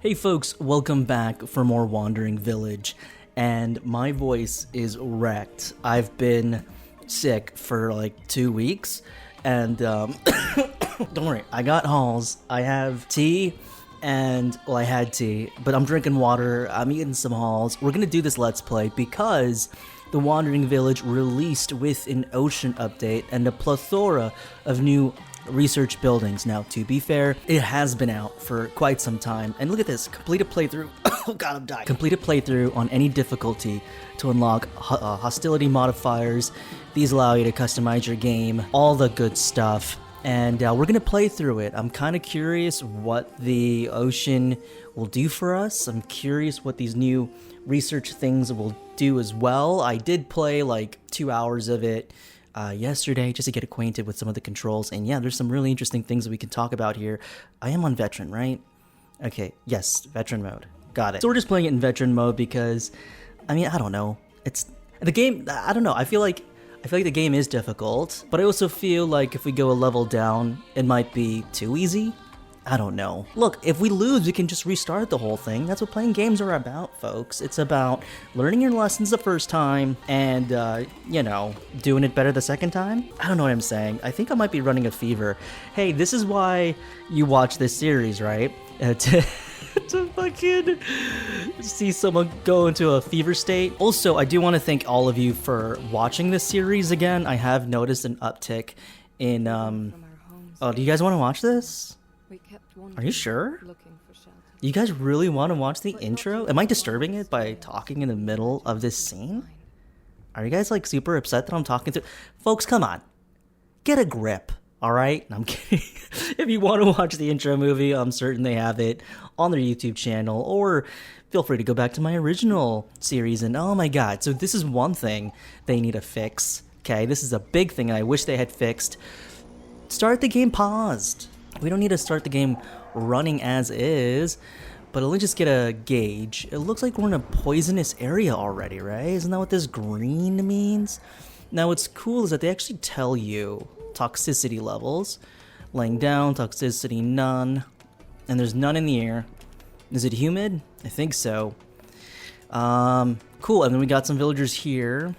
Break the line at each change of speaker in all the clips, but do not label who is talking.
Hey folks, welcome back for more Wandering Village, and my voice is wrecked. I've been sick for like 2 weeks, and don't worry, I got halls. I have tea, and well, I had tea, but I'm drinking water, I'm eating some halls. We're gonna do this Let's Play because the Wandering Village released with an ocean update and a plethora of new research buildings. Now, to be fair, it has been out for quite some time. And look at this, complete a playthrough. Oh god, I'm dying. Complete a playthrough on any difficulty to unlock hostility modifiers. These allow you to customize your game, all the good stuff. And we're gonna play through it. I'm kind of curious what the ocean will do for us. I'm curious what these new research things will do as well. I did play like 2 hours of it yesterday just to get acquainted with some of the controls, and yeah, there's some really interesting things that we can talk about here. I am on veteran, right? Okay, yes, veteran mode. Got it. So we're just playing it in veteran mode because, I mean, I don't know. It's the game. I don't know. I feel like the game is difficult, but I also feel like if we go a level down, it might be too easy. I don't know. Look, if we lose, we can just restart the whole thing. That's what playing games are about, folks. It's about learning your lessons the first time and, you know, doing it better the second time. I don't know what I'm saying. I think I might be running a fever. Hey, this is why you watch this series, right? To fucking see someone go into a fever state. Also, I do want to thank all of you for watching this series again. I have noticed an uptick in, oh, do you guys want to watch this? Are you sure? You guys really want to watch the intro? Am I disturbing it by talking in the middle of this scene? Are you guys like super upset that I'm talking through? Folks, come on. Get a grip, alright? I'm kidding. If you want to watch the intro movie, I'm certain they have it on their YouTube channel, or feel free to go back to my original series. And oh my god, so this is one thing they need to fix, okay? This is a big thing I wish they had fixed. Start the game paused. We don't need to start the game running as is, but let me just get a gauge. It looks like we're in a poisonous area already, right? Isn't that what this green means? Now what's cool is that they actually tell you toxicity levels. Laying down, toxicity none, and there's none in the air. Is it humid? I think so. Cool, and then we got some villagers here.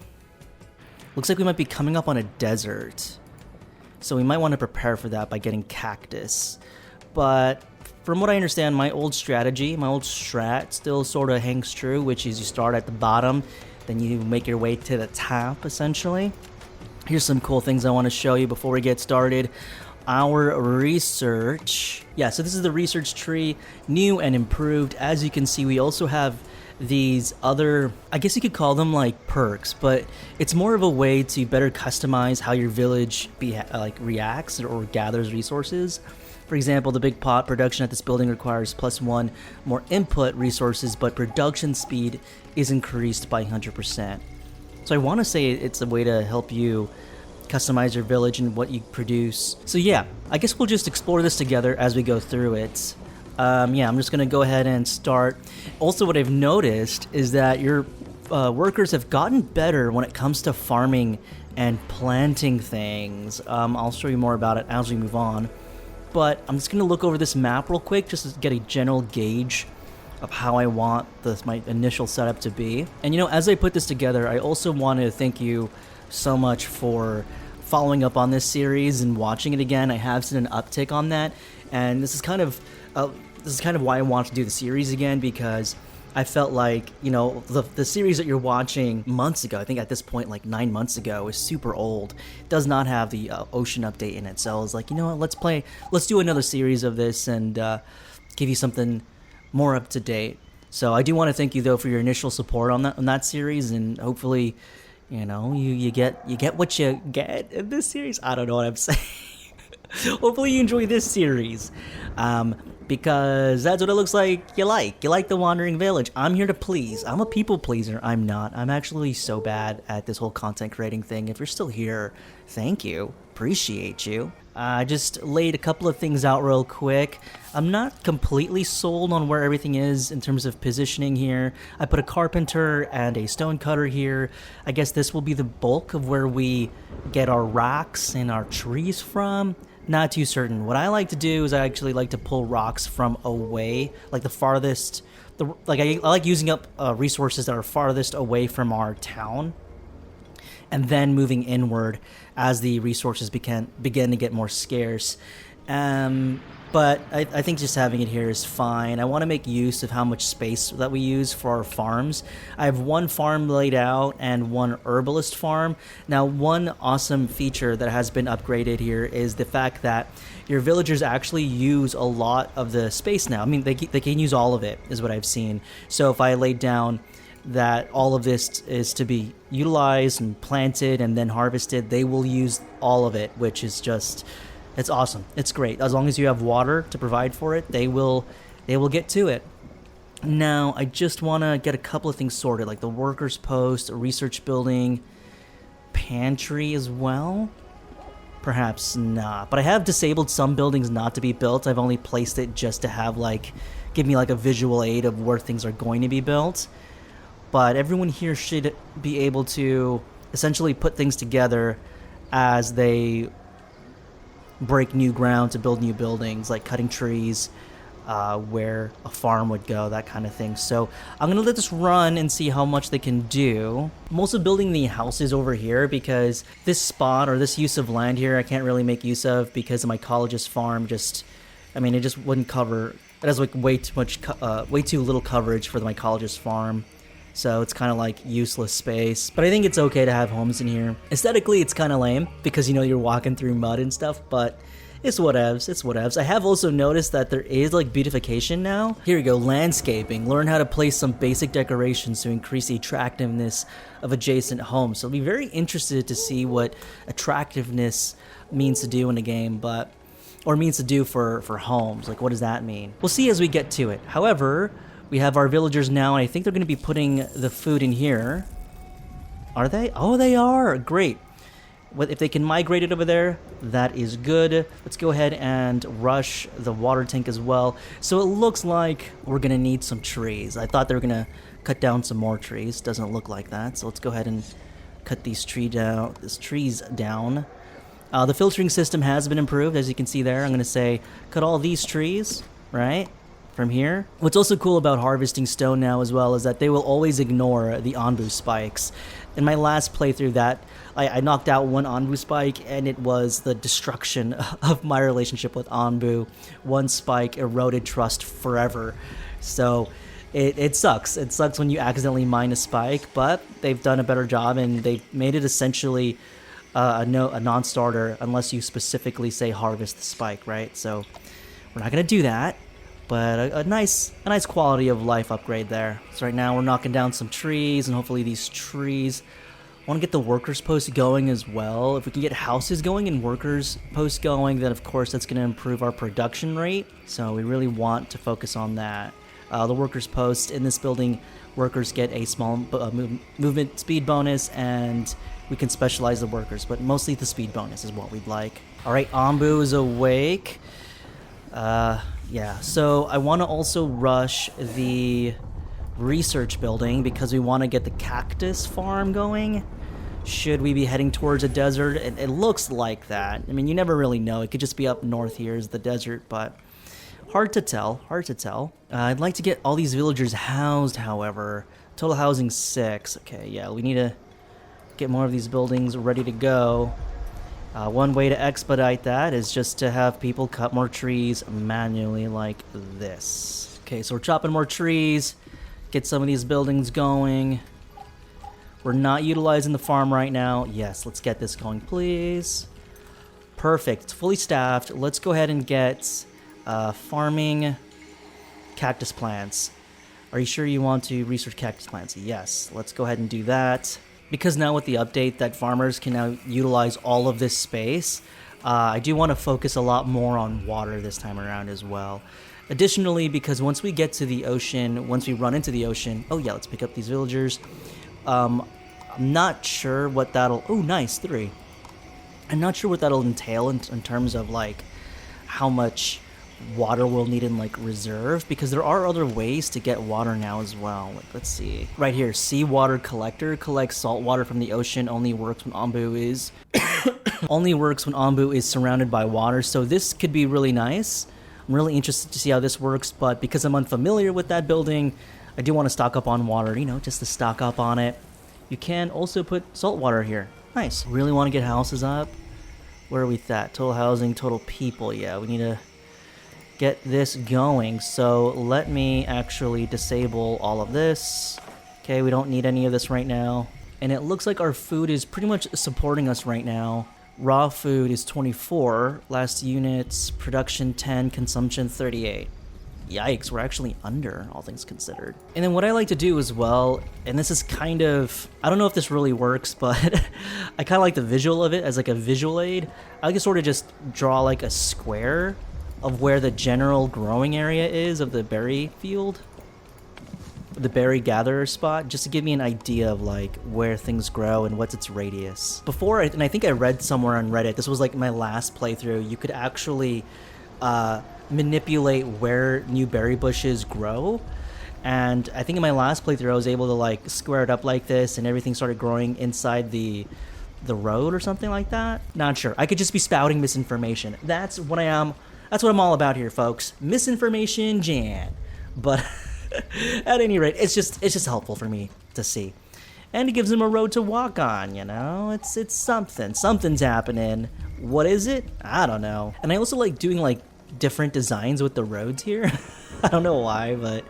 Looks like we might be coming up on a desert. So we might want to prepare for that by getting cactus. But from what I understand, my old strategy, my old strat still sort of hangs true, which is you start at the bottom, then you make your way to the top, essentially. Here's some cool things I want to show you before we get started. Our research. Yeah, so this is the research tree, new and improved. As you can see, we also have these other, I guess you could call them like perks, but it's more of a way to better customize how your village reacts or gathers resources. For example, the big pot production at this building requires +1 more input resources, but production speed is increased by 100%. So I want to say it's a way to help you customize your village and what you produce. So yeah, I guess we'll just explore this together as we go through it. Yeah, I'm just gonna go ahead and start. Also, what I've noticed is that your workers have gotten better when it comes to farming and planting things. I'll show you more about it as we move on. But I'm just gonna look over this map real quick just to get a general gauge of how I want my initial setup to be. And you know, as I put this together, I also want to thank you so much for following up on this series and watching it again. I have seen an uptick on that, and this is kind of why I want to do the series again, because I felt like, you know, the series that you're watching months ago, I think at this point like 9 months ago, is super old. It does not have the ocean update in it. So I was like, you know what, let's do another series of this and give you something more up to date. So I do want to thank you though for your initial support on that series, and hopefully, you know, you get what you get in this series. I don't know what I'm saying. Hopefully you enjoy this series, because that's what it looks like you like. You like the Wandering Village. I'm here to please. I'm a people pleaser. I'm not. I'm actually so bad at this whole content creating thing. If you're still here, thank you. Appreciate you. I just laid a couple of things out real quick. I'm not completely sold on where everything is in terms of positioning here. I put a carpenter and a stone cutter here. I guess this will be the bulk of where we get our rocks and our trees from. Not too certain. What I like to do is I actually like like to pull rocks from away, like the farthest. I like using up resources that are farthest away from our town, and then moving inward as the resources begin to get more scarce. But I think just having it here is fine. I want to make use of how much space that we use for our farms. I have one farm laid out and one herbalist farm. Now, one awesome feature that has been upgraded here is the fact that your villagers actually use a lot of the space now. I mean, they can use all of it, is what I've seen. So if I laid down that all of this is to be utilized and planted and then harvested, they will use all of it, which is just... it's awesome. It's great. As long as you have water to provide for it, they will get to it. Now, I just want to get a couple of things sorted, like the workers' post, a research building, pantry as well. Perhaps not. But I have disabled some buildings not to be built. I've only placed it just to have, like, give me like a visual aid of where things are going to be built. But everyone here should be able to essentially put things together as they break new ground to build new buildings, like cutting trees, where a farm would go, that kind of thing. So I'm gonna let this run and see how much they can do. I'm also building the houses over here because this spot or this use of land here I can't really make use of because of my college's farm. It just wouldn't cover. It has like way too little coverage for my college's farm. So it's kind of like useless space. But I think it's okay to have homes in here. Aesthetically, it's kind of lame because, you know, you're walking through mud and stuff, but it's whatevs. It's whatevs. I have also noticed that there is like beautification now. Here we go, landscaping. Learn how to place some basic decorations to increase the attractiveness of adjacent homes. So I'll be very interested to see what attractiveness means to do in a game, or means to do for homes. Like, what does that mean? We'll see as we get to it. However, we have our villagers now, and I think they're going to be putting the food in here. Are they? Oh, they are. Great. If they can migrate it over there, that is good. Let's go ahead and rush the water tank as well. So it looks like we're going to need some trees. I thought they were going to cut down some more trees. Doesn't look like that. So let's go ahead and cut these trees down. The filtering system has been improved, as you can see there. I'm going to say cut all these trees, right? From here. What's also cool about harvesting stone now as well is that they will always ignore the Onbu spikes. In my last playthrough, that I knocked out one Onbu spike and it was the destruction of my relationship with Onbu. One spike eroded trust forever. So it sucks. It sucks when you accidentally mine a spike, but they've done a better job and they've made it essentially a non-starter unless you specifically say harvest the spike, right? So we're not going to do that. But a nice quality of life upgrade there. So right now we're knocking down some trees, and hopefully these trees... I want to get the workers post going as well. If we can get houses going and workers post going, then of course that's going to improve our production rate. So we really want to focus on that. The workers post in this building, workers get a small movement speed bonus, and we can specialize the workers, but mostly the speed bonus is what we'd like. All right, Onbu is awake. Yeah, so I want to also rush the research building because we want to get the cactus farm going. Should we be heading towards a desert? It looks like that. I mean, you never really know. It could just be up north here is the desert, but hard to tell. I'd like to get all these villagers housed, however. Total housing 6. Okay, yeah, we need to get more of these buildings ready to go. One way to expedite that is just to have people cut more trees manually like this. Okay, so we're chopping more trees, get some of these buildings going. We're not utilizing the farm right now. Yes, let's get this going, please. Perfect, it's fully staffed. Let's go ahead and get farming cactus plants. Are you sure you want to research cactus plants? Yes, let's go ahead and do that. Because now with the update that farmers can now utilize all of this space, I do want to focus a lot more on water this time around as well. Additionally, because once we get to the ocean, once we run into the ocean, oh yeah, let's pick up these villagers. I'm not sure what that'll, oh nice, 3. I'm not sure what that'll entail in terms of like how much water we'll need in like reserve, because there are other ways to get water now as well. Like, let's see right here, seawater collector collects salt water from the ocean, only works when Onbu is surrounded by water. So this could be really nice. I'm really interested to see how this works, but because I'm unfamiliar with that building, I do want to stock up on water, just to stock up on it. You can also put salt water here. Nice. Really want to get houses up. Where are we at? Total housing, total people. Yeah, we need to get this going. So let me actually disable all of this. Okay, we don't need any of this right now. And it looks like our food is pretty much supporting us right now. Raw food is 24, last units, production 10, consumption 38. Yikes, we're actually under, all things considered. And then what I like to do as well, and this is kind of, I don't know if this really works, but I kind of like the visual of it as like a visual aid. I like to sort of just draw like a square of where the general growing area is of the berry field. The berry gatherer spot, just to give me an idea of like where things grow and what's its radius. Before, and I think I read somewhere on Reddit, this was like my last playthrough, you could actually manipulate where new berry bushes grow. And I think in my last playthrough I was able to like square it up like this and everything started growing inside the road or something like that. Not sure. I could just be spouting misinformation. That's what I am. That's what I'm all about here, folks. Misinformation Jan. But at any rate, it's just helpful for me to see. And it gives them a road to walk on, It's something. Something's happening. What is it? I don't know. And I also like doing like different designs with the roads here. I don't know why, but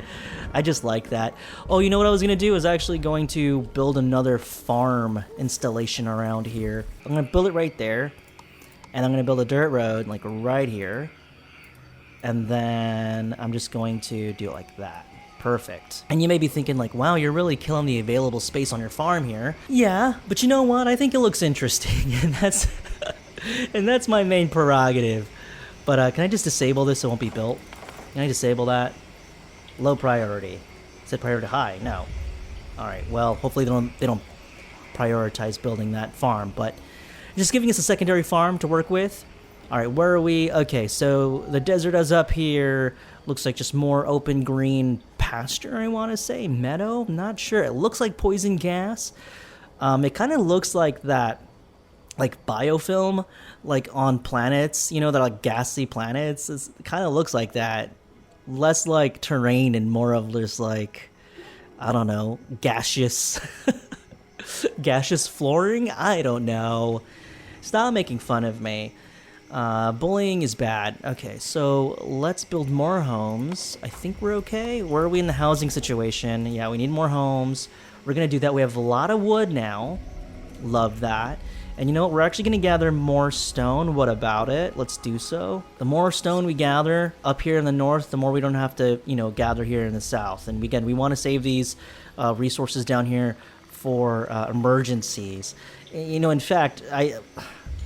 I just like that. Oh, you know what I was going to do is actually going to build another farm installation around here. I'm going to build it right there. And I'm going to build a dirt road like right here. And then I'm just going to do it like that. Perfect. And you may be thinking like, wow, you're really killing the available space on your farm here. Yeah, but you know what? I think it looks interesting, and that's my main prerogative. But can I just disable this so it won't be built? Can I disable that? Low priority. Set priority high. No. All right. Well, hopefully they don't prioritize building that farm, but just giving us a secondary farm to work with. All right, where are we? Okay, so the desert is up here. Looks like just more open green pasture, I want to say. Meadow? Not sure. It looks like poison gas. It kind of looks like that, like biofilm, like on planets, that are like gassy planets. It kind of looks like that. Less like terrain and more of just like, I don't know, gaseous, gaseous flooring? I don't know. Stop making fun of me. Bullying is bad. Okay, so let's build more homes. I think we're okay. Where are we in the housing situation? Yeah, we need more homes. We're gonna do that. We have a lot of wood now. Love that. And you know what? We're actually gonna gather more stone. What about it? Let's do so. The more stone we gather up here in the north, the more we don't have to, gather here in the south. And again, we want to save these resources down here for emergencies. In fact,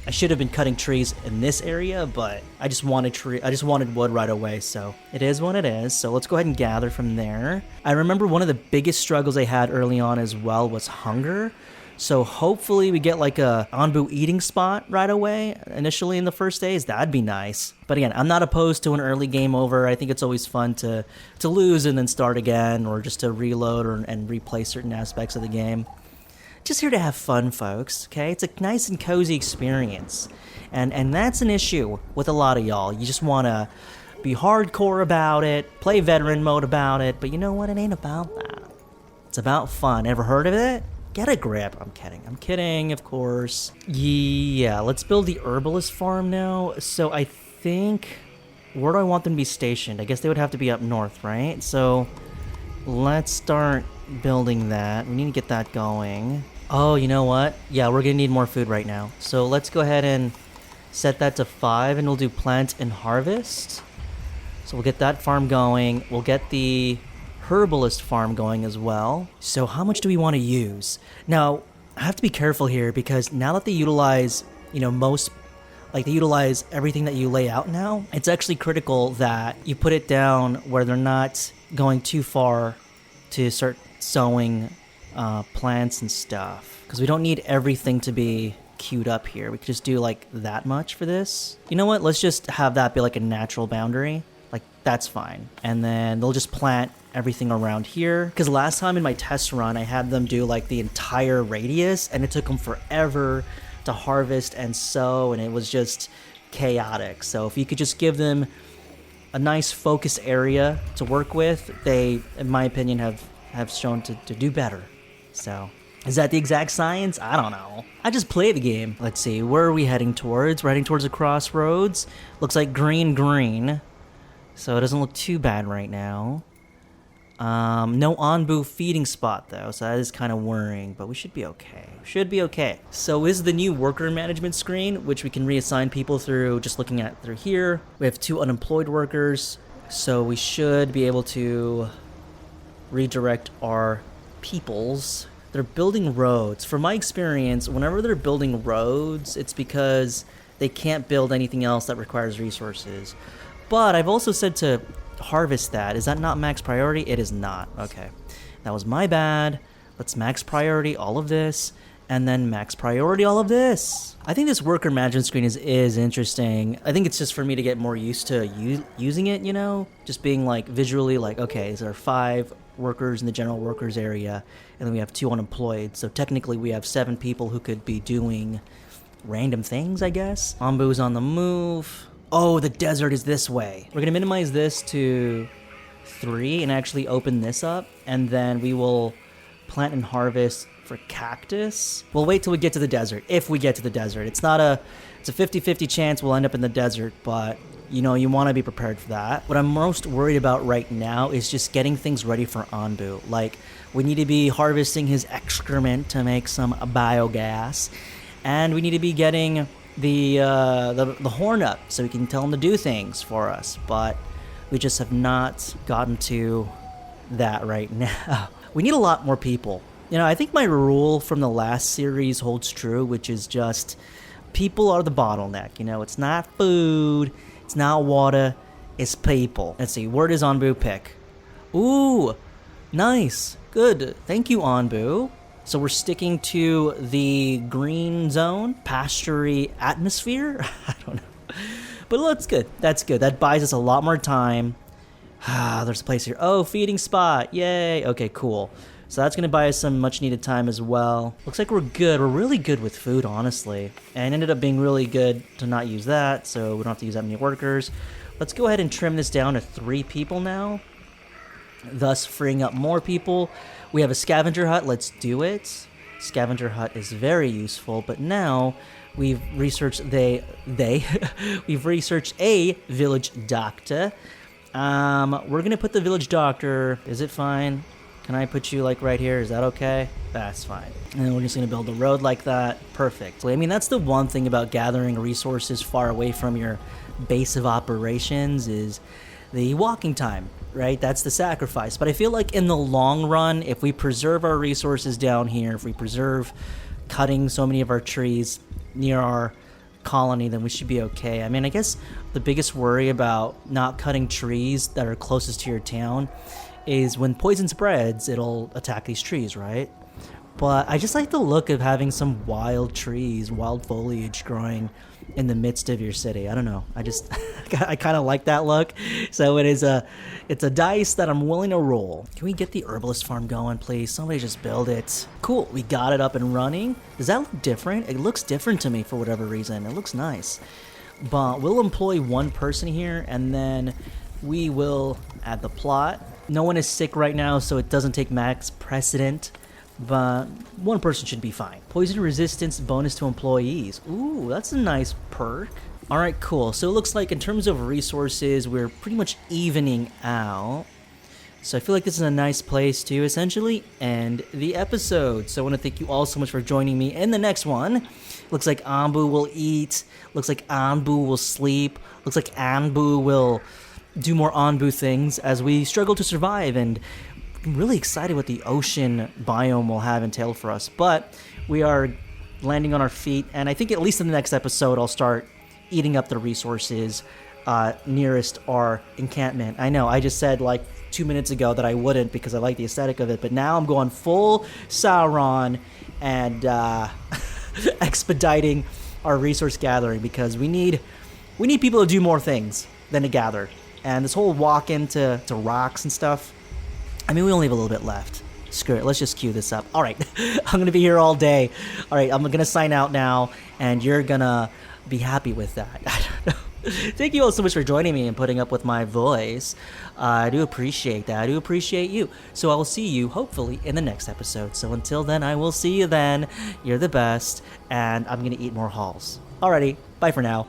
I should have been cutting trees in this area, but I just wanted wood right away, so it is what it is. So let's go ahead and gather from there. I remember one of the biggest struggles I had early on as well was hunger. So hopefully we get like a Onbu eating spot right away initially in the first days. That'd be nice. But again, I'm not opposed to an early game over. I think it's always fun to lose and then start again, or just to reload and replay certain aspects of the game. Just here to have fun, folks, okay? It's a nice and cozy experience. And that's an issue with a lot of y'all. You just want to be hardcore about it, play veteran mode about it, but you know what? It ain't about that. It's about fun. Ever heard of it? Get a grip. I'm kidding, of course. Yeah, let's build the herbalist farm now. So I think, where do I want them to be stationed? I guess they would have to be up north, right? So let's start building that. We need to get that going. Oh, you know what? Yeah, we're gonna need more food right now. So let's go ahead and set that to 5, and we'll do plant and harvest. So we'll get that farm going. We'll get the herbalist farm going as well. So how much do we want to use? Now, I have to be careful here because now that they utilize, they utilize everything that you lay out now, it's actually critical that you put it down where they're not going too far to start sowing plants and stuff, because we don't need everything to be queued up here. We could just do like that much for this. You know what? Let's just have that be like a natural boundary. Like, that's fine. And then they'll just plant everything around here, because last time in my test run I had them do like the entire radius, and it took them forever to harvest and sow, and it was just chaotic. So if you could just give them a nice focused area to work with, they, in my opinion, have shown to do better. So, is that the exact science? I don't know. I just play the game. Let's see, where are we heading towards? We're heading towards a crossroads. Looks like green. So it doesn't look too bad right now. No Onbu feeding spot though, so that is kind of worrying, but we should be okay. So this is the new worker management screen, which we can reassign people through just looking at through here. We have 2 unemployed workers, so we should be able to redirect our peoples. They're building roads. From my experience, whenever they're building roads, it's because they can't build anything else that requires resources. But I've also said to harvest that. Is that not max priority? It is not. Okay. That was my bad. Let's max priority all of this, and then max priority all of this. I think this worker management screen is interesting. I think it's just for me to get more used to using it, you know? Just being like visually like, okay, there are 5 workers in the general workers area, and then we have 2 unemployed. So technically we have 7 people who could be doing random things, I guess. Onbu's on the move. Oh, the desert is this way. We're gonna minimize this to 3 and actually open this up, and then we will plant and harvest for cactus. We'll wait till we get to the desert, if we get to the desert. It's a 50-50 chance we'll end up in the desert, but you know, you want to be prepared for that. What I'm most worried about right now is just getting things ready for Onbu. Like, we need to be harvesting his excrement to make some biogas, and we need to be getting the horn up so we can tell him to do things for us, but we just have not gotten to that right now. We need a lot more people. You know, I think my rule from the last series holds true, which is just people are the bottleneck. You know, it's not food, it's not water, it's people. Let's see, where does Onbu pick? Ooh, nice, good, thank you, Onbu. So we're sticking to the green zone, pastury atmosphere? I don't know. But that's good. That's good. That buys us a lot more time. There's a place here. Oh, feeding spot. Yay. Okay, cool. So that's going to buy us some much needed time as well. Looks like we're good. We're really good with food, honestly. And ended up being really good to not use that, so we don't have to use that many workers. Let's go ahead and trim this down to 3 people now, thus freeing up more people. We have a scavenger hut. Let's do it. Scavenger hut is very useful, but now we've researched we've researched a village doctor. We're gonna put the village doctor. Is it fine? Can I put you like right here? Is that okay? That's fine. And then we're just gonna build a road like that. Perfect. I mean, that's the one thing about gathering resources far away from your base of operations is the walking time, right? That's the sacrifice. But I feel like in the long run, if we preserve our resources down here, if we preserve cutting so many of our trees near our colony, then we should be okay. I mean, I guess the biggest worry about not cutting trees that are closest to your town is when poison spreads, it'll attack these trees, right? But I just like the look of having some wild trees, wild foliage growing in the midst of your city. I don't know. I kind of like that look. So it's a dice that I'm willing to roll. Can we get the herbalist farm going, please? Somebody just build it. Cool. We got it up and running. Does that look different? It looks different to me for whatever reason. It looks nice. But we'll employ 1 person here, and then we will add the plot. No one is sick right now, so it doesn't take max precedent. But 1 person should be fine. Poison resistance bonus to employees. Ooh, that's a nice perk. All right, cool. So it looks like in terms of resources, we're pretty much evening out. So I feel like this is a nice place to essentially end the episode. So I want to thank you all so much for joining me in the next one. Looks like Onbu will eat. Looks like Onbu will sleep. Looks like Onbu will do more Onbu things as we struggle to survive, and I'm really excited what the ocean biome will have entailed for us. But we are landing on our feet, and I think at least in the next episode I'll start eating up the resources nearest our encampment. I know I just said like 2 minutes ago that I wouldn't because I like the aesthetic of it, but now I'm going full Sauron and expediting our resource gathering because we need people to do more things than to gather. And this whole walk into rocks and stuff, I mean, we only have a little bit left. Screw it, let's just queue this up. All right, I'm gonna be here all day. All right, I'm gonna sign out now, and you're gonna be happy with that. I don't know. Thank you all so much for joining me and putting up with my voice. I do appreciate that. I do appreciate you. So I will see you hopefully in the next episode. So until then, I will see you then. You're the best, and I'm gonna eat more halls. Alrighty, bye for now.